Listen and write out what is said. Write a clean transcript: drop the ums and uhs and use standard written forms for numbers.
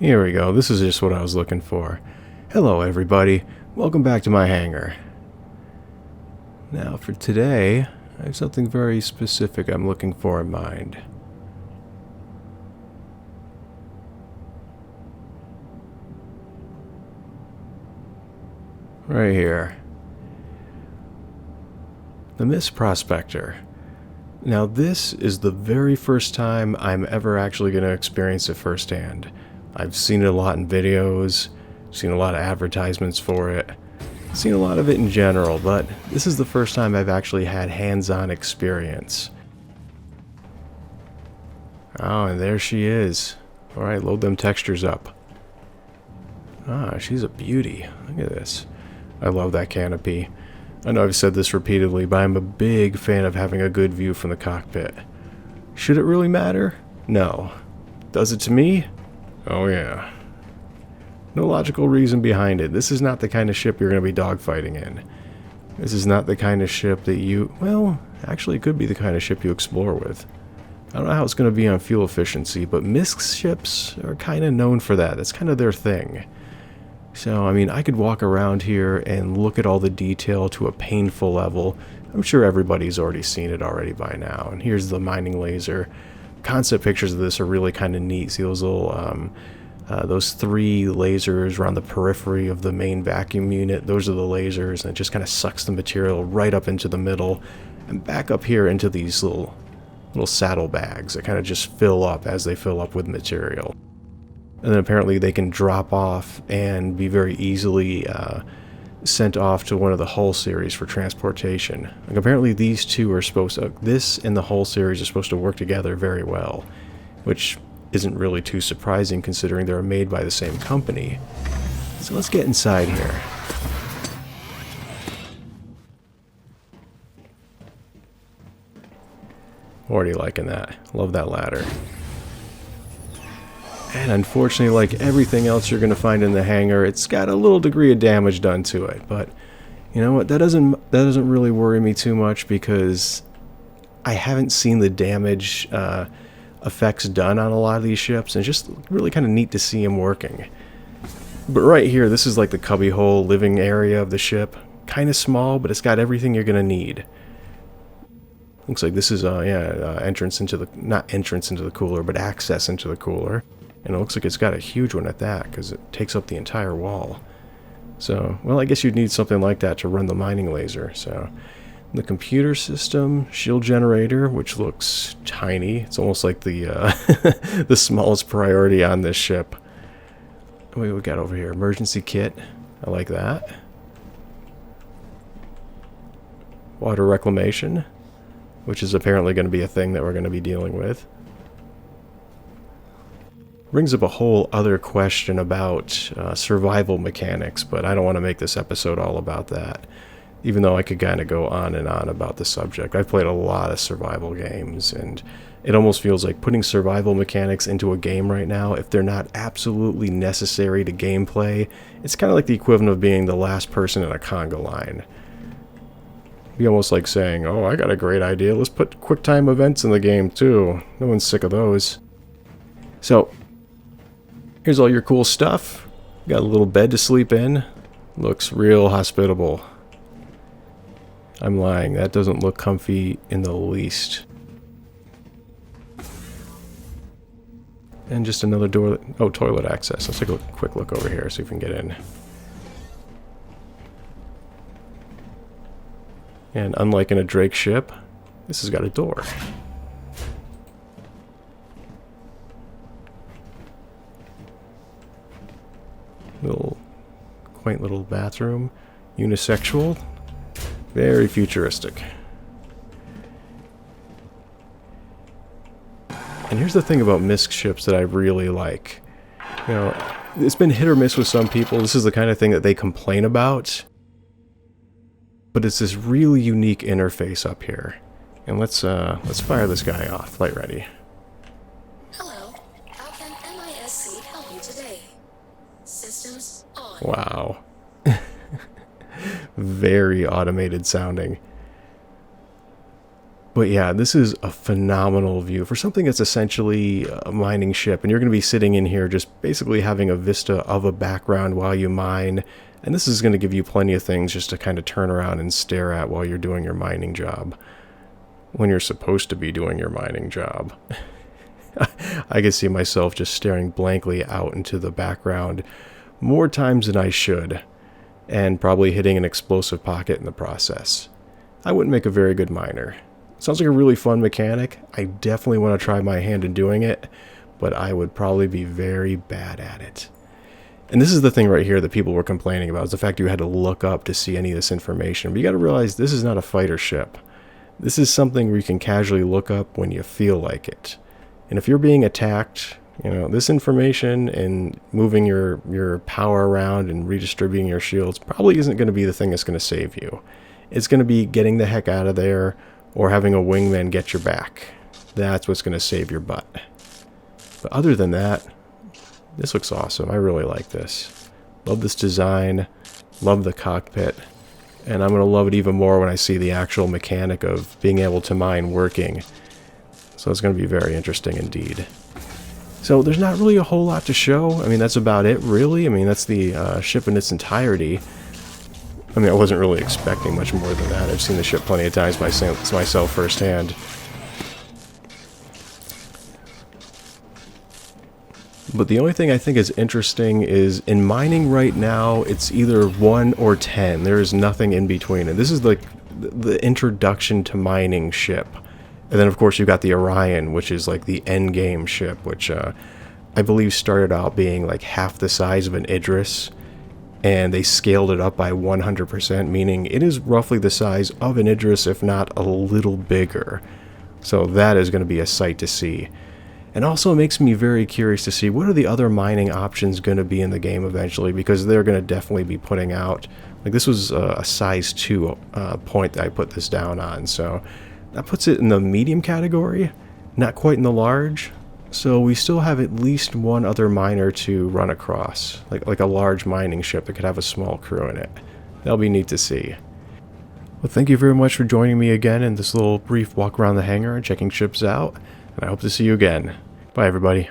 Here we go. This is just what I was looking for. Hello, everybody. Welcome back to my hangar. Now, for today, I have something very specific I'm looking for in mind. Right here. The M.I.S.C Prospector. Now, this is the very first time I'm ever actually going to experience it firsthand. I've seen it a lot in videos, seen a lot of advertisements for it, seen a lot of it in general, but this is the first time I've actually had hands-on experience. Oh, and there she is. Alright, load them textures up. Ah, she's a beauty. Look at this. I love that canopy. I know I've said this repeatedly, but I'm a big fan of having a good view from the cockpit. Should it really matter? No. Does it to me? Oh yeah. No logical reason behind it. This is not the kind of ship you're going to be dogfighting in. This is not the kind of ship that you... Well, actually it could be the kind of ship you explore with. I don't know how it's going to be on fuel efficiency, but M.I.S.C ships are kind of known for that. That's kind of their thing. So, I mean, I could walk around here and look at all the detail to a painful level. I'm sure everybody's already seen it already by now. And here's the mining laser. Concept pictures of this are really kind of neat. See those little, those three lasers around the periphery of the main vacuum unit? Those are the lasers, and it just kind of sucks the material right up into the middle and back up here into these little saddle bags that kind of just fill up as they fill up with material. And then apparently they can drop off and be very easily sent off to one of the hull series for transportation. Like apparently these two are supposed to, this and the hull series are supposed to work together very well, which isn't really too surprising considering they're made by the same company. So let's get inside here. Already liking that. Love that ladder. And unfortunately, like everything else you're going to find in the hangar, it's got a little degree of damage done to it. But you know what? That doesn't really worry me too much because I haven't seen the damage effects done on a lot of these ships, and it's just really kind of neat to see them working. But right here, this is like the cubbyhole living area of the ship. Kind of small, but it's got everything you're going to need. Looks like this is entrance into the, not entrance into the cooler, but access into the cooler. And it looks like it's got a huge one at that, because it takes up the entire wall. So, well, I guess you'd need something like that to run the mining laser. So, the computer system, shield generator, which looks tiny. It's almost like the the smallest priority on this ship. What do we got over here? Emergency kit. I like that. Water reclamation, which is apparently going to be a thing that we're going to be dealing with. Brings up a whole other question about survival mechanics, but I don't want to make this episode all about that, even though I could kind of go on and on about the subject. I've played a lot of survival games, and it almost feels like putting survival mechanics into a game right now, if they're not absolutely necessary to gameplay, it's kind of like the equivalent of being the last person in a conga line. It'd be almost like saying, oh, I got a great idea, let's put quick time events in the game too. No one's sick of those. So, here's all your cool stuff. Got a little bed to sleep in. Looks real hospitable. I'm lying. That doesn't look comfy in the least. And just another door. Oh, toilet access. Let's take a quick look over here, see if we can get in. And unlike in a Drake ship, this has got a door. Little quaint little bathroom, unisexual, very futuristic. And here's the thing about M.I.S.C ships that I really like. You know, it's been hit or miss with some people. This is the kind of thing that they complain about, but it's this really unique interface up here. And let's fire this guy off. Flight ready. Hello, how can M.I.S.C help you today? Systems on. Wow. Very automated sounding. But yeah, this is a phenomenal view for something that's essentially a mining ship. And you're going to be sitting in here just basically having a vista of a background while you mine. And this is going to give you plenty of things just to kind of turn around and stare at while you're doing your mining job. When you're supposed to be doing your mining job. I can see myself just staring blankly out into the background more times than I should. And probably hitting an explosive pocket in the process. I wouldn't make a very good miner. Sounds like a really fun mechanic. I definitely want to try my hand in doing it, but I would probably be very bad at it. And this is the thing right here that people were complaining about, is the fact you had to look up to see any of this information. But you got to realize this is not a fighter ship. This is something where you can casually look up when you feel like it. And if you're being attacked, you know, this information and moving your power around and redistributing your shields probably isn't going to be the thing that's going to save you. It's going to be getting the heck out of there, or having a wingman get your back. That's what's going to save your butt. But other than that, this looks awesome. I really like this. Love this design. Love the cockpit. And I'm going to love it even more when I see the actual mechanic of being able to mine working. So it's going to be very interesting indeed. So there's not really a whole lot to show. I mean, that's about it, really. I mean, that's the ship in its entirety. I mean, I wasn't really expecting much more than that. I've seen the ship plenty of times myself firsthand. But the only thing I think is interesting is in mining right now, it's either 1 or 10. There is nothing in between. And this is like the introduction to mining ship. And then, of course, you've got the Orion, which is like the end game ship, which I believe started out being like half the size of an Idris. And they scaled it up by 100%, meaning it is roughly the size of an Idris, if not a little bigger. So that is going to be a sight to see. And also it makes me very curious to see what are the other mining options going to be in the game eventually, because they're going to definitely be putting out, like this was a size 2 point that I put this down on, so that puts it in the medium category, not quite in the large. So we still have at least one other miner to run across, like a large mining ship that could have a small crew in it. That'll be neat to see. Well, thank you very much for joining me again in this little brief walk around the hangar and checking ships out, and I hope to see you again. Bye, everybody.